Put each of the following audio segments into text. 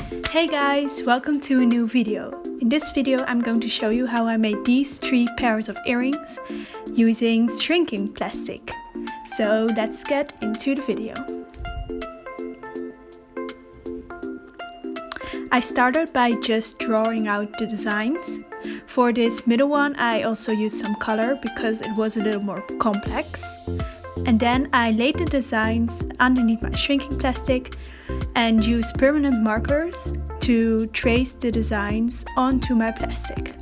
Hey guys, welcome to a new video. In this video I'm going to show you how I made these 3 pairs of earrings using shrinking plastic. So let's get into the video. I started by just drawing out the designs. For this middle one I also used some color because it was a little more complex. And then I laid the designs underneath my shrinking plastic and used permanent markers to trace the designs onto my plastic.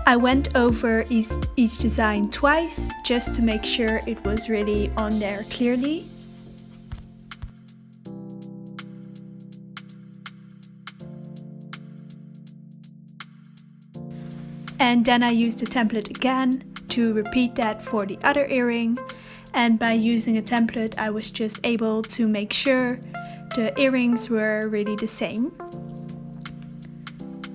I went over each design twice just to make sure it was really on there clearly. And then I used the template again to repeat that for the other earring. And by using a template I was just able to make sure the earrings were really the same.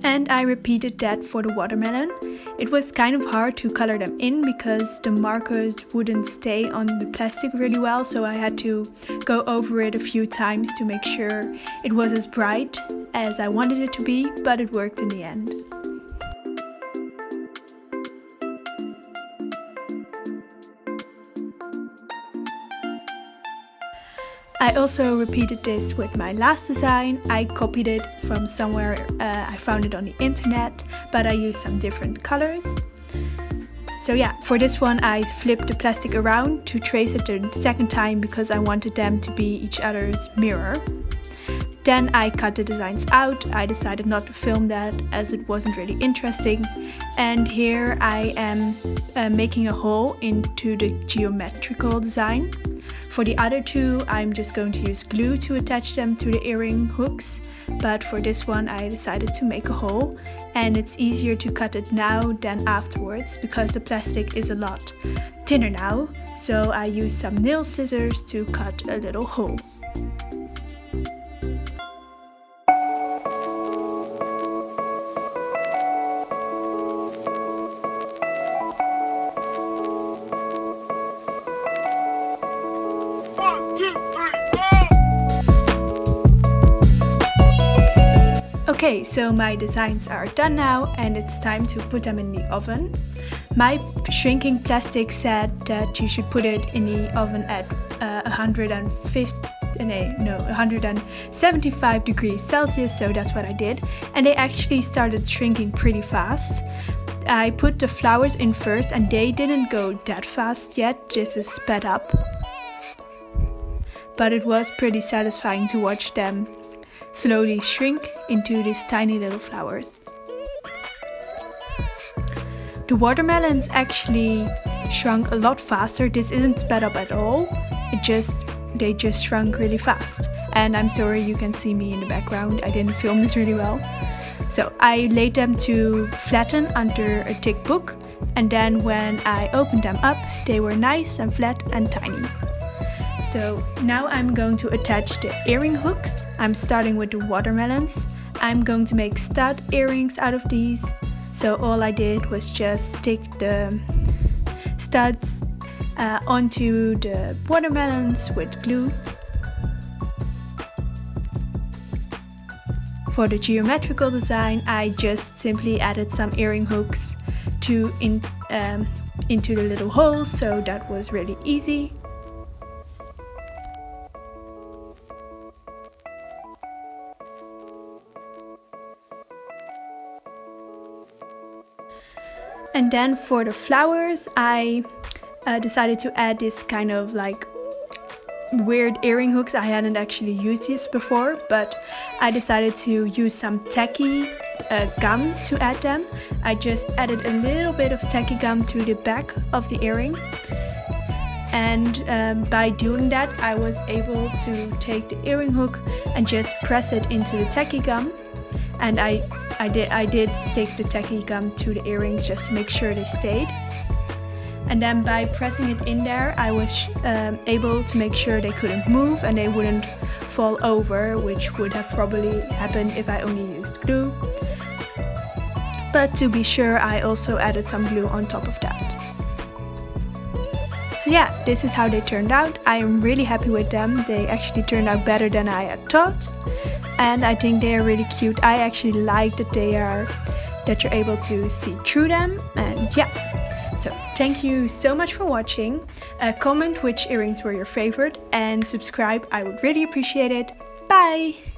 And I repeated that for the watermelon. It was kind of hard to color them in because the markers wouldn't stay on the plastic really well, so I had to go over it a few times to make sure it was as bright as I wanted it to be, but it worked in the end. I also repeated this with my last design. I copied it from somewhere, I found it on the internet, but I used some different colors. So yeah, for this one I flipped the plastic around to trace it the second time because I wanted them to be each other's mirror. Then I cut the designs out. I decided not to film that as it wasn't really interesting. And here I am making a hole into the geometrical design. For the other two, I'm just going to use glue to attach them to the earring hooks. But for this one, I decided to make a hole. And it's easier to cut it now than afterwards because the plastic is a lot thinner now. So I used some nail scissors to cut a little hole. Okay, so my designs are done now and it's time to put them in the oven. My shrinking plastic said that you should put it in the oven at 175 degrees Celsius, so that's what I did. And they actually started shrinking pretty fast. I put the flowers in first and they didn't go that fast yet, just sped up. But it was pretty satisfying to watch them slowly shrink into these tiny little flowers. The watermelons actually shrunk a lot faster. This isn't sped up at all. They just shrunk really fast. And I'm sorry you can see me in the background. I didn't film this really well. So I laid them to flatten under a thick book, and then when I opened them up, they were nice and flat and tiny. So now I'm going to attach the earring hooks. I'm starting with the watermelons. I'm going to make stud earrings out of these. So all I did was just stick the studs onto the watermelons with glue. For the geometrical design, I just simply added some earring hooks into the little holes, so that was really easy. And then for the flowers, I decided to add this kind of like weird earring hooks. I hadn't actually used these before, but I decided to use some tacky gum to add them. I just added a little bit of tacky gum to the back of the earring. And by doing that, I was able to take the earring hook and just press it into the tacky gum. And I did stick the tacky gum to the earrings just to make sure they stayed. And then by pressing it in there, I was able to make sure they couldn't move and they wouldn't fall over, which would have probably happened if I only used glue. But to be sure, I also added some glue on top of that. So yeah, this is how they turned out. I am really happy with them. They actually turned out better than I had thought. And I think they are really cute. I actually like that you're able to see through them. And yeah, so thank you so much for watching. Comment which earrings were your favorite and subscribe. I would really appreciate it. Bye!